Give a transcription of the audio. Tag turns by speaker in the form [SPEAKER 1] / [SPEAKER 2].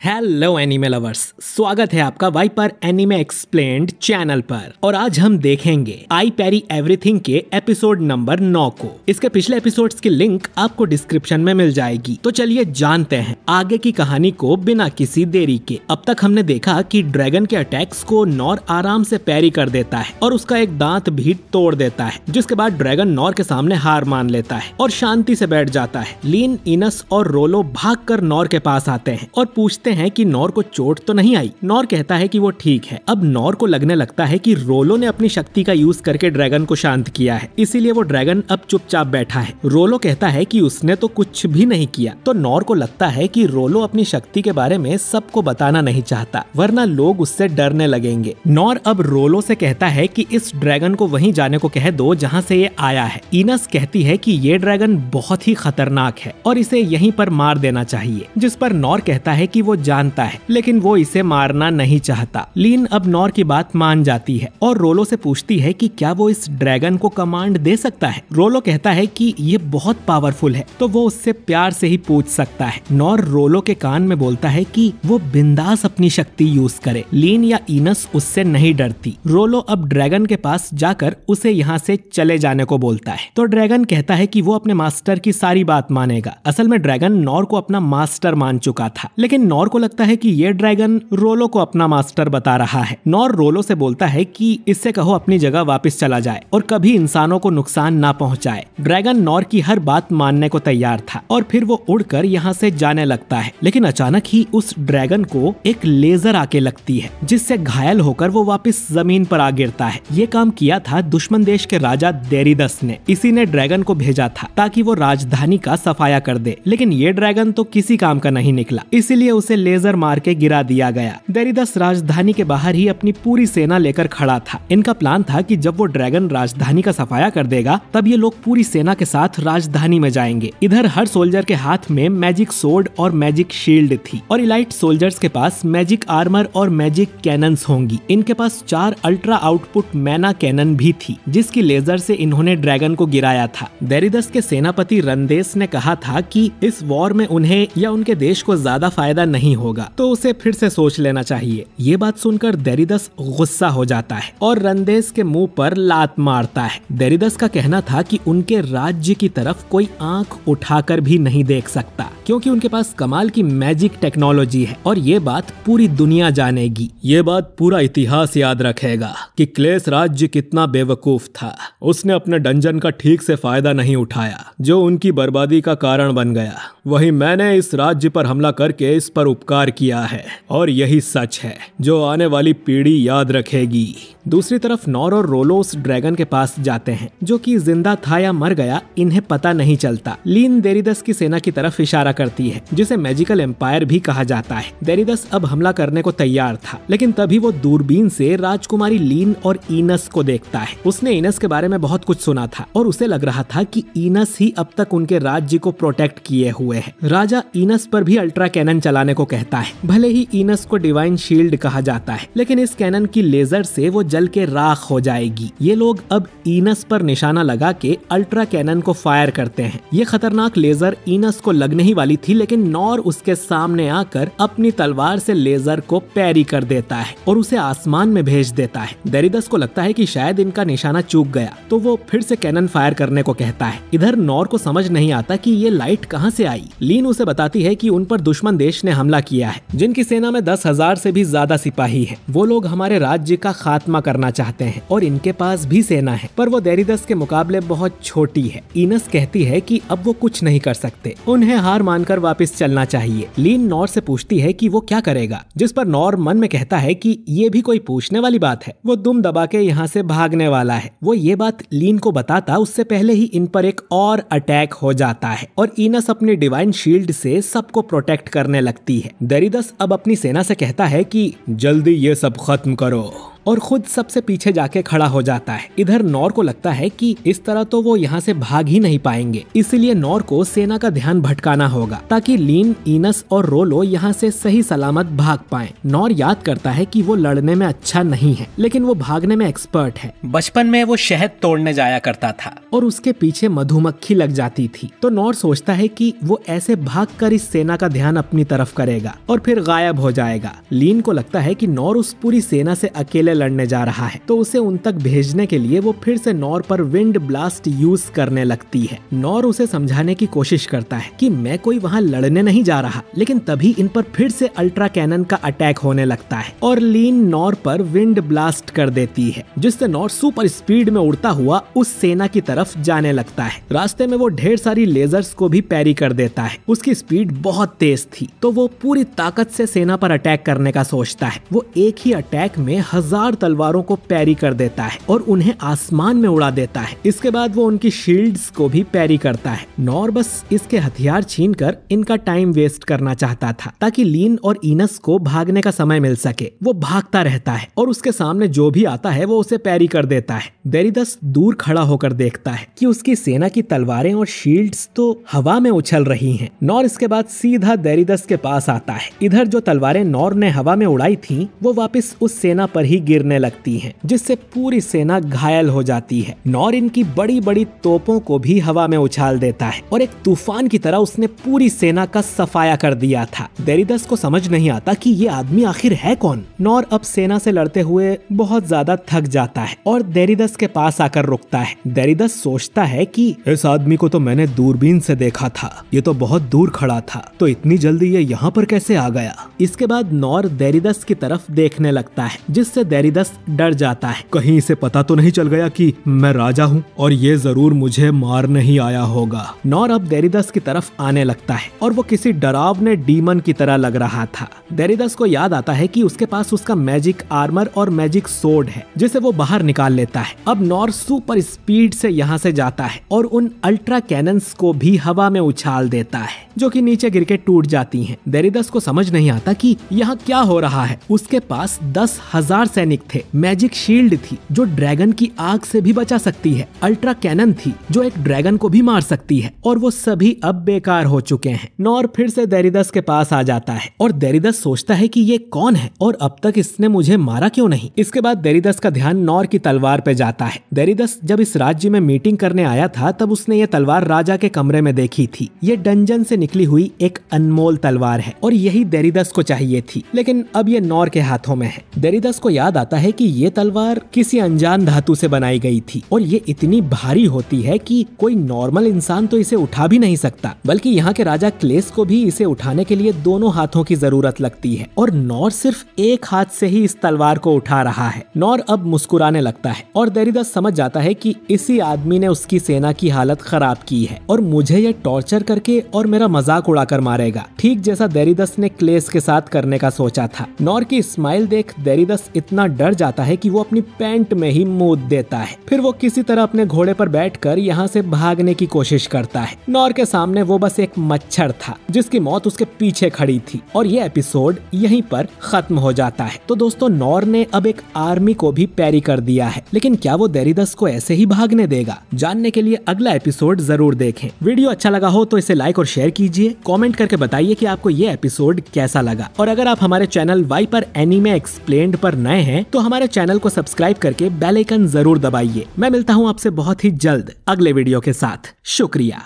[SPEAKER 1] Hello anime lovers, स्वागत है आपका वाइपर एनीमे एक्सप्लेन्ड चैनल पर। और आज हम देखेंगे आई पैरी एवरीथिंग के एपिसोड नंबर 9 को। इसके पिछले एपिसोड्स की लिंक आपको डिस्क्रिप्शन में मिल जाएगी। तो चलिए जानते हैं आगे की कहानी को बिना किसी देरी के। अब तक हमने देखा कि ड्रैगन के अटैक्स को नॉर आराम से पैरी कर देता है और उसका एक दांत भी तोड़ देता है, जिसके बाद ड्रैगन नॉर के सामने हार मान लेता है और शांति से बैठ जाता है। लीन, इनस और रोलो भागकर नॉर के पास आते हैं और पूछते हैं कि नॉर को चोट तो नहीं आई। नॉर कहता है कि वो ठीक है। अब नॉर को लगने लगता है कि रोलो ने अपनी शक्ति का यूज करके ड्रैगन को शांत किया है, इसीलिए वो ड्रैगन अब चुपचाप बैठा है। रोलो कहता है कि उसने तो कुछ भी नहीं किया। तो नॉर को लगता है कि रोलो अपनी शक्ति के बारे में सबको बताना नहीं चाहता, वरना लोग उससे डरने लगेंगे। नॉर अब रोलो से कहता है कि इस ड्रैगन को वहीं जाने को कह दो जहाँ से ये आया है। इनस कहती है कि ये ड्रैगन बहुत ही खतरनाक है और इसे यहीं पर मार देना चाहिए, जिस पर नॉर कहता है कि वो जानता है लेकिन वो इसे मारना नहीं चाहता। लीन अब नॉर की बात मान जाती है और रोलो से पूछती है कि क्या वो इस ड्रैगन को कमांड दे सकता है। रोलो कहता है कि ये बहुत पावरफुल है, तो वो उससे प्यार से ही पूछ सकता है। नॉर रोलो के कान में बोलता है कि वो बिंदास अपनी शक्ति यूज करे। लीन या इनस उससे नहीं डरती। रोलो अब ड्रैगन के पास जाकर उसे यहाँ से चले जाने को बोलता है। तो ड्रैगन कहता है कि वो अपने मास्टर की सारी बात मानेगा। असल में ड्रैगन नॉर को अपना मास्टर मान चुका था, लेकिन नॉर को लगता है कि ये ड्रैगन रोलो को अपना मास्टर बता रहा है। नॉर रोलो से बोलता है कि इससे कहो अपनी जगह वापस चला जाए और कभी इंसानों को नुकसान ना पहुंचाए। ड्रैगन नॉर की हर बात मानने को तैयार था और फिर वो उड़कर यहाँ से जाने लगता है, लेकिन अचानक ही उस ड्रैगन को एक लेजर आके लगती है, जिससे घायल होकर वो वापस जमीन पर आ गिरता है। ये काम किया था दुश्मन देश के राजा देरिदस ने। इसी ने ड्रैगन को भेजा था ताकि वो राजधानी का सफाया कर दे, लेकिन ये ड्रैगन तो किसी काम का नहीं निकला, इसीलिए उसे लेजर मार के गिरा दिया गया। देरिदस राजधानी के बाहर ही अपनी पूरी सेना लेकर खड़ा था। इनका प्लान था कि जब वो ड्रैगन राजधानी का सफाया कर देगा तब ये लोग पूरी सेना के साथ राजधानी में जाएंगे। इधर हर सोल्जर के हाथ में मैजिक सोर्ड और मैजिक शील्ड थी और इलाइट सोल्जर्स के पास मैजिक आर्मर और मैजिक कैनन्स होंगी। इनके पास 4 अल्ट्रा आउटपुट मैना कैनन भी थी, जिसकी लेजर से इन्होंने ड्रैगन को गिराया था। देरिदस के सेनापति रंदेस ने कहा था कि इस वॉर में उन्हें या उनके देश को ज्यादा फायदा नहीं होगा, तो उसे फिर से सोच लेना चाहिए। ये बात सुनकर देरिदस गुस्सा हो जाता है और रंदेस के मुंह पर लात मारता है। देरिदस का कहना था कि उनके राज्य की तरफ कोई आंख उठाकर भी नहीं देख सकता, क्योंकि उनके पास कमाल की मैजिक टेक्नोलॉजी है और ये बात पूरी दुनिया जानेगी। ये बात पूरा इतिहास याद रखेगा कि क्लेस राज्य कितना बेवकूफ था। उसने अपने डंजन का ठीक से फायदा नहीं उठाया, जो उनकी बर्बादी का कारण बन गया। वहीं मैंने इस राज्य पर हमला करके इस पर उपकार किया है और यही सच है जो आने वाली पीढ़ी याद रखेगी। दूसरी तरफ नॉर और रोलो उस ड्रैगन के पास जाते हैं, जो कि जिंदा था या मर गया इन्हें पता नहीं चलता। लीन देरिदस की सेना की तरफ इशारा करती है, जिसे मैजिकल एम्पायर भी कहा जाता है। देरिदस अब हमला करने को तैयार था, लेकिन तभी वो दूरबीन से राजकुमारी लीन और इनस को देखता है। उसने इनस के बारे में बहुत कुछ सुना था और उसे लग रहा था कि इनस ही अब तक उनके राज्य को प्रोटेक्ट किए हुए है। राजा इनस पर भी अल्ट्रा कैनन चलाने को कहता है। भले ही इनस को डिवाइन शील्ड कहा जाता है, लेकिन इस कैनन की लेजर से वो जल के राख हो जाएगी। ये लोग अब इनस पर निशाना लगा के अल्ट्रा कैनन को फायर करते हैं। ये खतरनाक लेजर इनस को लगने ही वाली थी, लेकिन नॉर उसके सामने आकर अपनी तलवार से लेजर को पैरी कर देता है और उसे आसमान में भेज देता है। देरिदस को लगता है कि शायद इनका निशाना चूक गया, तो वो फिर से कैनन फायर करने को कहता है। इधर नॉर को समझ नहीं आता कि ये लाइट कहाँ से आई। लीन उसे बताती है कि उन पर दुश्मन देश ने हमला किया है, जिनकी सेना में 10,000 से भी ज्यादा सिपाही है। वो लोग हमारे राज्य का खात्मा करना चाहते हैं और इनके पास भी सेना है, पर वो देरिदस के मुकाबले बहुत छोटी है। इनस कहती है कि अब वो कुछ नहीं कर सकते, उन्हें हार मानकर वापस चलना चाहिए। लीन नॉर से पूछती है कि वो क्या करेगा, जिस पर नॉर मन में कहता है कि ये भी कोई पूछने वाली बात है। वो दुम दबा के यहाँ से भागने वाला है। वो ये बात लीन को बताता उससे पहले ही इन पर एक और अटैक हो जाता है और इनस अपनी डिवाइन शील्ड से सबको प्रोटेक्ट करने लगती है। देरिदस अब अपनी सेना से कहता है कि जल्दी ये सब खत्म करो। और खुद सबसे पीछे जाके खड़ा हो जाता है। इधर नॉर को लगता है कि इस तरह तो वो यहाँ से भाग ही नहीं पाएंगे, इसलिए नॉर को सेना का ध्यान भटकाना होगा ताकि लीन, इनस और रोलो यहाँ से सही सलामत भाग पाएं। नॉर याद करता है कि वो लड़ने में अच्छा नहीं है, लेकिन वो भागने में एक्सपर्ट है। बचपन में वो शहद तोड़ने जाया करता था और उसके पीछे मधुमक्खी लग जाती थी। तो नॉर सोचता है कि वो ऐसे भागकर इस सेना का ध्यान अपनी तरफ करेगा और फिर गायब हो जाएगा। लीन को लगता है कि नॉर उस पूरी सेना से अकेले लड़ने जा रहा है, तो उसे उन तक भेजने के लिए वो फिर से नॉर पर विंड ब्लास्ट यूज करने लगती है। नॉर उसे समझाने की कोशिश करता है कि मैं कोई वहाँ लड़ने नहीं जा रहा, लेकिन तभी इन पर फिर से अल्ट्रा कैनन का अटैक होने लगता है और लीन नॉर पर विंड ब्लास्ट कर देती है, जिससे नॉर सुपर स्पीड में उड़ता हुआ उस सेना की तरफ जाने लगता है। रास्ते में वो ढेर सारी लेजर्स को भी पैरी कर देता है। उसकी स्पीड बहुत तेज थी, तो वो पूरी ताकत से सेना पर अटैक करने का सोचता है। वो एक ही अटैक में 1000 तलवारों को पैरी कर देता है और उन्हें आसमान में उड़ा देता है। इसके बाद वो उनकी शील्ड्स को भी पैरी करता है। नॉर बस इसके हथियार छीनकर इनका टाइम वेस्ट करना चाहता था ताकि लीन और इनस को भागने का समय मिल सके। वो भागता रहता है और उसके सामने जो भी आता है वो उसे पैरी कर देता है। डेरिदस दूर खड़ा होकर देखता है कि उसकी सेना की तलवारें और शील्ड्स तो हवा में उछल रही हैं। नॉर इसके बाद सीधा डेरिदस के पास आता है। इधर जो तलवारें नॉर ने हवा में उड़ाई थी वो वापस उस सेना पर ही गिरने लगती हैं, जिससे पूरी सेना घायल हो जाती है। नॉर इनकी बड़ी बड़ी तोपों को भी हवा में उछाल देता है और एक तूफान की तरह उसने पूरी सेना का सफाया कर दिया था। डेरिदस को समझ नहीं आता कि ये आदमी आखिर है कौन। नॉर अब सेना से लड़ते हुए बहुत ज्यादा थक जाता है और डेरिदस के पास आकर रुकता है। डेरिदस सोचता है कि इस आदमी को तो मैंने दूरबीन से देखा था, ये तो बहुत दूर खड़ा था, तो इतनी जल्दी ये यहाँ पर कैसे आ गया। इसके बाद नॉर डेरिदस की तरफ देखने लगता है, जिससे डेरिदस डर जाता है। कहीं इसे पता तो नहीं चल गया कि मैं राजा हूँ और ये जरूर मुझे मार नहीं आया होगा। नॉर अब डेरिदस की तरफ आने लगता है और वो किसी डरावने डीमन की तरह लग रहा था। डेरिदस को याद आता है कि उसके पास उसका मैजिक आर्मर और मैजिक सोर्ड है, जिसे वो बाहर निकाल लेता है। अब नॉर सुपर स्पीड से यहाँ से जाता है और उन अल्ट्रा कैनन्स को भी हवा में उछाल देता है, जो कि नीचे गिर के टूट जाती हैं। डेरिदस को समझ नहीं आता कि यहाँ क्या हो रहा है। उसके पास 10,000 सैनिक थे, मैजिक शील्ड थी जो ड्रैगन की आग से भी बचा सकती है, अल्ट्रा कैनन थी जो एक ड्रैगन को भी मार सकती है, और वो सभी अब बेकार हो चुके हैं। नॉर फिर से डेरिदस के पास आ जाता है और डेरिदस सोचता है कि ये कौन है और अब तक इसने मुझे मारा क्यों नहीं। इसके बाद डेरिदस का ध्यान नॉर की तलवार पे जाता है। डेरिदस जब इस राज्य में मीटिंग करने आया था तब उसने ये तलवार राजा के कमरे में देखी थी। ये डंजन से निकली हुई एक अनमोल तलवार है और यही डेरिदस को चाहिए थी, लेकिन अब ये नॉर के हाथों में है। डेरिदस को याद आता है कि ये तलवार किसी अनजान धातु से बनाई गई थी और ये इतनी भारी होती है कि कोई नॉर्मल इंसान तो इसे उठा भी नहीं सकता, बल्कि यहाँ के राजा क्लेस को भी इसे उठाने के लिए दोनों हाथों की जरूरत लगती है और नॉर सिर्फ एक हाथ से ही इस तलवार को उठा रहा है। नॉर अब मुस्कुराने लगता है और डेरिदस समझ जाता है कि इसी आदमी ने उसकी सेना की हालत खराब की है और मुझे ये टॉर्चर करके और मेरा मजाक उड़ाकर मारेगा, ठीक जैसा डेरिदस ने क्लेस के साथ करने का सोचा था। नॉर की स्माइल देख डेरिदस इतना डर जाता है कि वो अपनी पैंट में ही मूत देता है। फिर वो किसी तरह अपने घोड़े पर बैठकर यहाँ से भागने की कोशिश करता है। नॉर के सामने वो बस एक मच्छर था जिसकी मौत उसके पीछे खड़ी थी और ये एपिसोड यहीं पर खत्म हो जाता है। तो दोस्तों, नॉर ने अब एक आर्मी को भी पैरी कर दिया है, लेकिन क्या वो डेरिदस को ऐसे ही भागने देगा? जानने के लिए अगला एपिसोड जरूर देखें। वीडियो अच्छा लगा हो तो इसे लाइक और शेयर कीजिए। कमेंट करके बताइए कि आपको ये एपिसोड कैसा लगा, और अगर आप हमारे चैनल वाइपर एनीमे एक्सप्लेन्ड पर नए हैं तो हमारे चैनल को सब्सक्राइब करके बेल आइकन जरूर दबाइए। मैं मिलता हूँ आपसे बहुत ही जल्द अगले वीडियो के साथ। शुक्रिया।